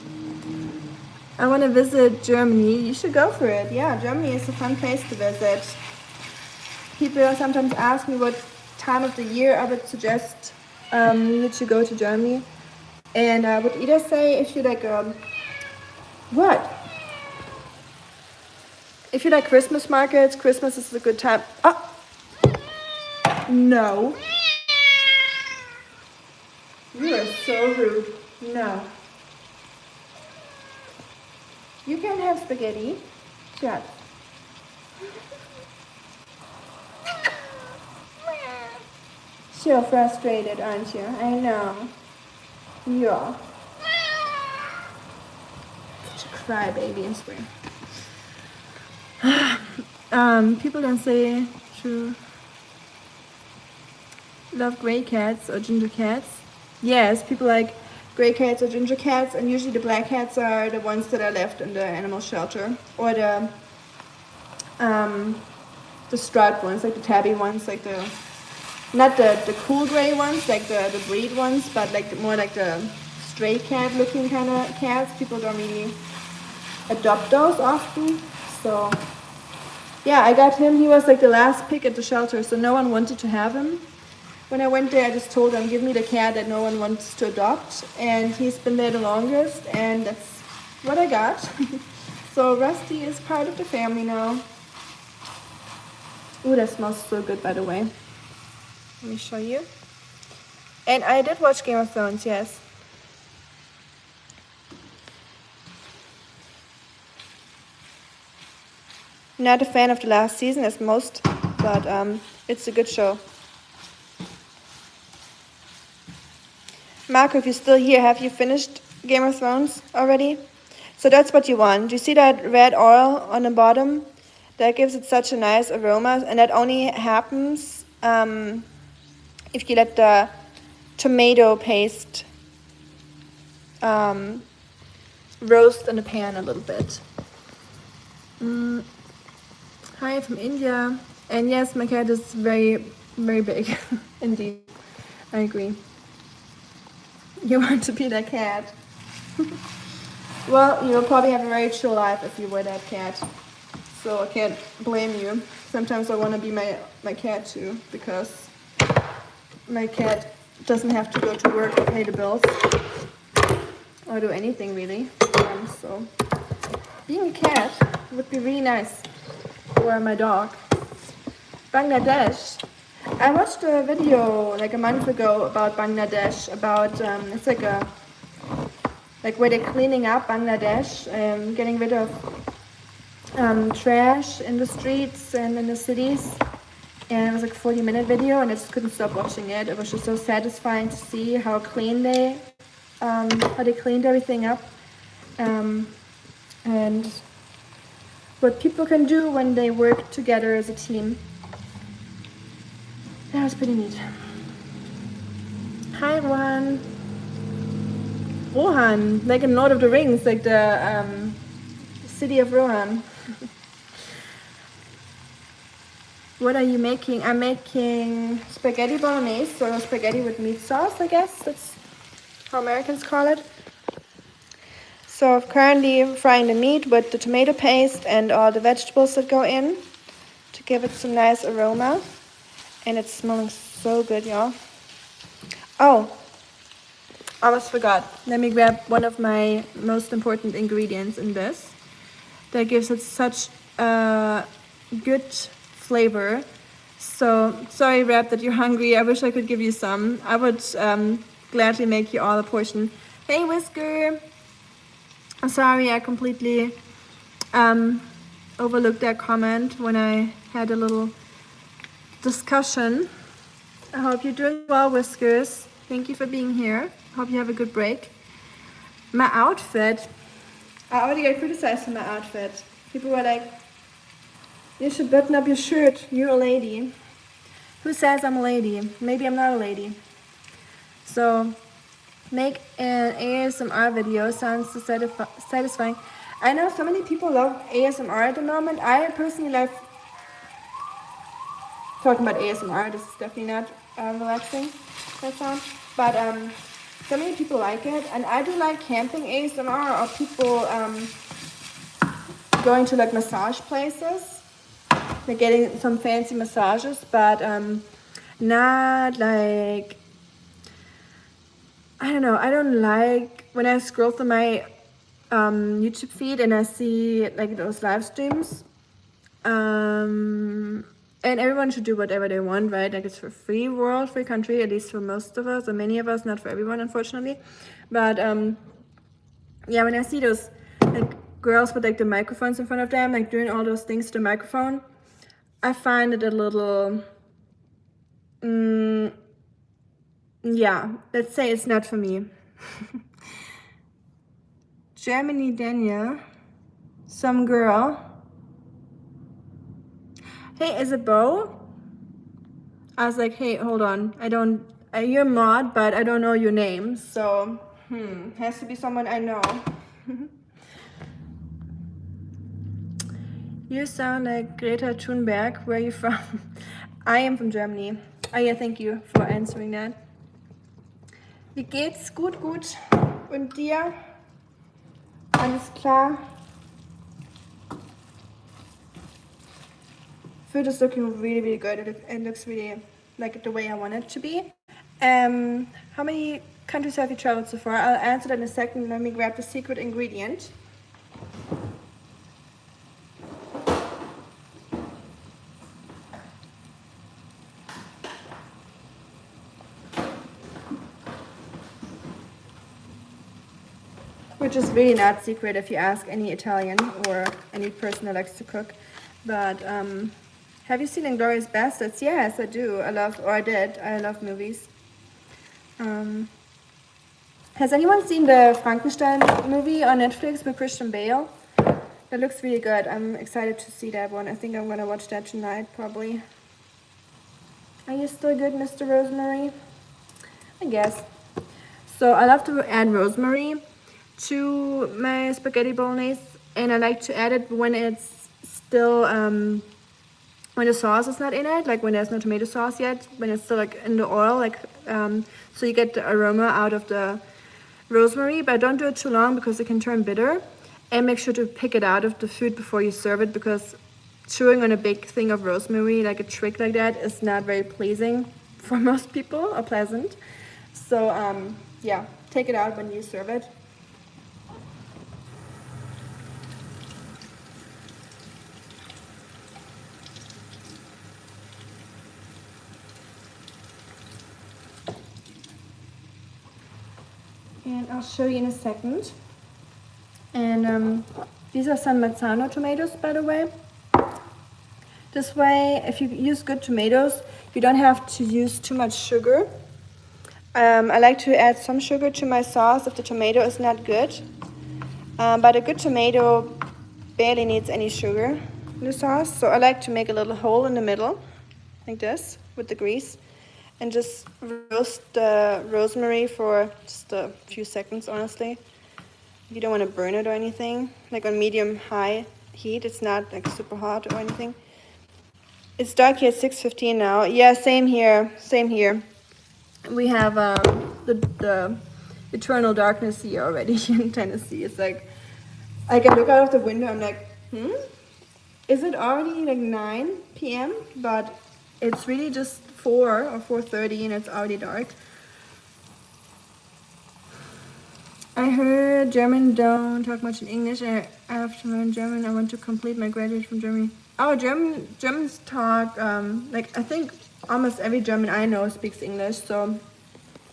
Speaker 1: I want to visit Germany. You should go for it. Yeah, Germany is a fun place to visit. People sometimes ask me what time of the year I would suggest you to go to Germany. And I would either say if you like, what? If you like Christmas markets, Christmas is a good time. Oh! No. You are so rude. No. You can have spaghetti. Shut. You're frustrated, aren't you? I know. Yeah. Such a crybaby in spring. People don't say to love gray cats or ginger cats. Yes, people like gray cats or ginger cats, and usually the black cats are the ones that are left in the animal shelter, or the striped ones, like the tabby ones, like the not the cool gray ones, like the breed ones, but like more like the stray cat looking kind of cats. People don't really adopt those often. So yeah, I got him. He was like the last pick at the shelter, so no one wanted to have him. When I went there, I just told them, give me the cat that no one wants to adopt. And he's been there the longest, and that's what I got. So Rusty is part of the family now. Ooh, that smells so good, by the way. Let me show you. And I did watch Game of Thrones, yes. Not a fan of the last season as most, but it's a good show. Marco, if you're still here, have you finished Game of Thrones already? So that's what you want. Do you see that red oil on the bottom? That gives it such a nice aroma, and that only happens if you let the tomato paste roast in the pan a little bit. Hi from India. And yes, my cat is very, very big. Indeed. I agree. You want to be that cat. Well, you'll probably have a very chill life if you were that cat. So I can't blame you. Sometimes I want to be my cat too, because my cat doesn't have to go to work to pay the bills or do anything really. So being a cat would be really nice. Or my dog. Bangladesh. I watched a video like a month ago about Bangladesh, about it's like where they're cleaning up Bangladesh, getting rid of trash in the streets and in the cities, and it was like a 40-minute video, and I just couldn't stop watching it. It was just so satisfying to see how clean they cleaned everything up, and what people can do when they work together as a team. That was pretty neat. Hi everyone. Rohan, like in Lord of the Rings, like the city of Rohan. What are you making? I'm making spaghetti bolognese, so spaghetti with meat sauce, I guess. That's how Americans call it. So I'm currently frying the meat with the tomato paste and all the vegetables that go in to give it some nice aroma. And it's smelling so good, y'all. Oh, I almost forgot. Let me grab one of my most important ingredients in this. That gives it such a good flavor. So, sorry, Reb, that you're hungry. I wish I could give you some. I would gladly make you all a portion. Hey, Whisker. I'm sorry, I completely overlooked that comment when I had a little discussion. I hope you're doing well, Whiskers. Thank you for being here. Hope you have a good break. My outfit. I already got criticized for my outfit. People were like, you should button up your shirt. You're a lady. Who says I'm a lady? Maybe I'm not a lady. So, make an ASMR video sounds so satisfying. I know so many people love ASMR at the moment. I personally love talking about ASMR. This is definitely not relaxing, that sound. But so many people like it. And I do like camping ASMR, or people going to like massage places. Like getting some fancy massages, but not like, I don't know, I don't like when I scroll through my YouTube feed and I see like those live streams, and everyone should do whatever they want, right? Like it's for free world, free country, at least for most of us, or many of us, not for everyone, unfortunately. But yeah, when I see those like girls with like the microphones in front of them, like doing all those things to the microphone, I find it a little, yeah, let's say it's not for me. Germany, Daniel, some girl. Hey, is it Bo? I was like, hey, hold on. You're mod, but I don't know your name. So, has to be someone I know. You sound like Greta Thunberg. Where are you from? I am from Germany. Oh yeah, thank you for answering that. Wie geht's? Gut. Und dir? Alles klar? Food is looking really good. It looks really like the way I want it to be. How many countries have you traveled so far? I'll answer that in a second. Let me grab the secret ingredient. Which is really not secret if you ask any Italian or any person that likes to cook. But have you seen Inglourious Basterds? Yes, I do. I love movies. Has anyone seen the Frankenstein movie on Netflix with Christian Bale? That looks really good. I'm excited to see that one. I think I'm gonna watch that tonight, probably. Are you still good, Mr. Rosemary? I guess. So I love to add rosemary to my spaghetti bolognese, and I like to add it when it's still when the sauce is not in it, like when there's no tomato sauce yet, when it's still like in the oil, like so you get the aroma out of the rosemary. But don't do it too long because it can turn bitter, and make sure to pick it out of the food before you serve it, because chewing on a big thing of rosemary, like a trick like that, is not very pleasing for most people, or pleasant. So yeah, take it out when you serve it. And I'll show you in a second. And these are some Mazzano tomatoes, by the way. This way, if you use good tomatoes, you don't have to use too much sugar. I like to add some sugar to my sauce if the tomato is not good. But a good tomato barely needs any sugar in the sauce. So I like to make a little hole in the middle, like this, with the grease. And just roast the rosemary for just a few seconds, honestly. You don't want to burn it or anything. Like on medium-high heat. It's not like super hot or anything. It's dark here at 6:15 now. Yeah, same here. Same here. We have the eternal darkness here already in Tennessee. It's like I can look out of the window. I'm like, is it already like 9 p.m.? But it's really just 4 or 4:30 and it's already dark. I heard German don't talk much in English. I have to learn German. I want to complete my graduate from Germany. Oh, Germans talk, like I think almost every German I know speaks English, so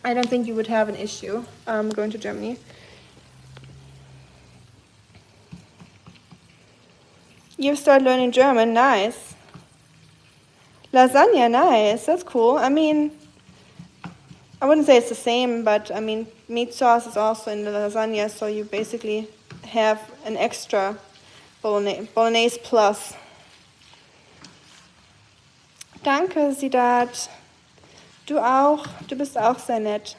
Speaker 1: I don't think you would have an issue going to Germany. You've started learning German, nice. Lasagna, nice, that's cool. I mean, I wouldn't say it's the same, but I mean, meat sauce is also in the lasagna, so you basically have an extra Bolognese plus. Danke, Sidat. Du auch. Du bist auch sehr nett.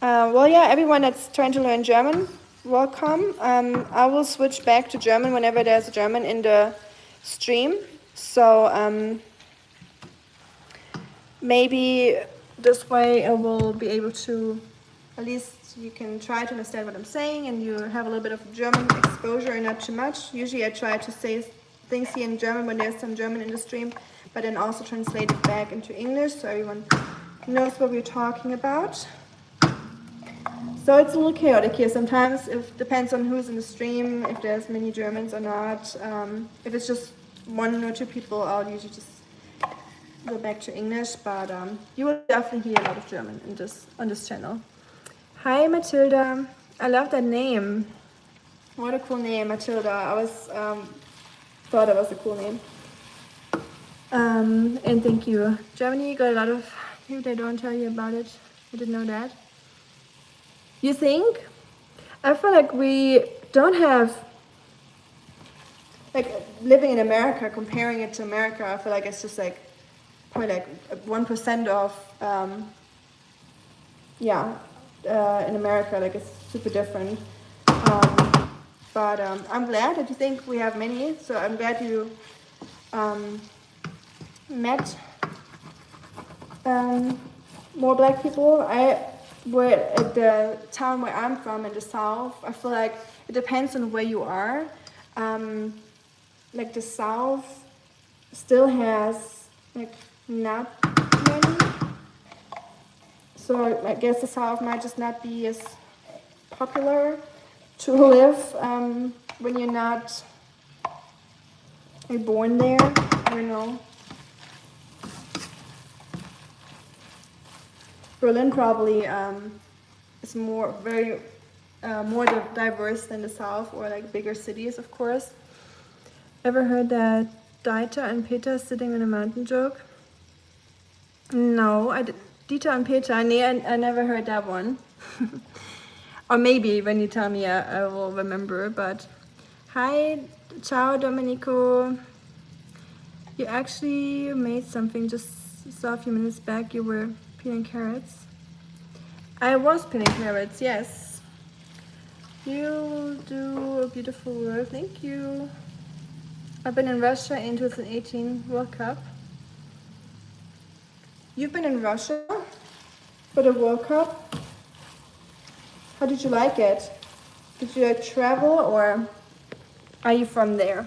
Speaker 1: Well, yeah, everyone that's trying to learn German, welcome. I will switch back to German whenever there's a German in the stream. So maybe this way I will be able to, at least you can try to understand what I'm saying and you have a little bit of German exposure and not too much. Usually I try to say things here in German when there's some German in the stream, but then also translate it back into English so everyone knows what we're talking about. So it's a little chaotic here sometimes. It depends on who's in the stream, if there's many Germans or not. If it's just 1 or 2 people, I'll usually just go back to English, but you will definitely hear a lot of German on this channel. Hi Matilda, I love that name. What a cool name, Matilda. I was thought it was a cool name. And thank you. Germany got a lot of people that don't tell you about it. I didn't know that. You think? I feel like we don't have, like living in America, comparing it to America, I feel like it's just like probably like 1% of, in America, like it's super different. But I'm glad that you think we have many, so I'm glad you met more black people. At the town where I'm from in the south, I feel like it depends on where you are. Like the south still has like not many, so I guess the south might just not be as popular to live when you're not born there. I don't know. Berlin probably is more diverse than the south, or like bigger cities, of course. Ever heard that Dieter and Peter sitting on a mountain joke? No, Dieter and Peter, I never heard that one. Or maybe when you tell me, I will remember. But hi, ciao, Domenico. You actually made something. Just saw a few minutes back. You were peeling carrots. I was peeling carrots, yes. You do a beautiful work, thank you. I've been in Russia in 2018 World Cup. You've been in Russia for the World Cup? How did you like it? Did you travel or are you from there?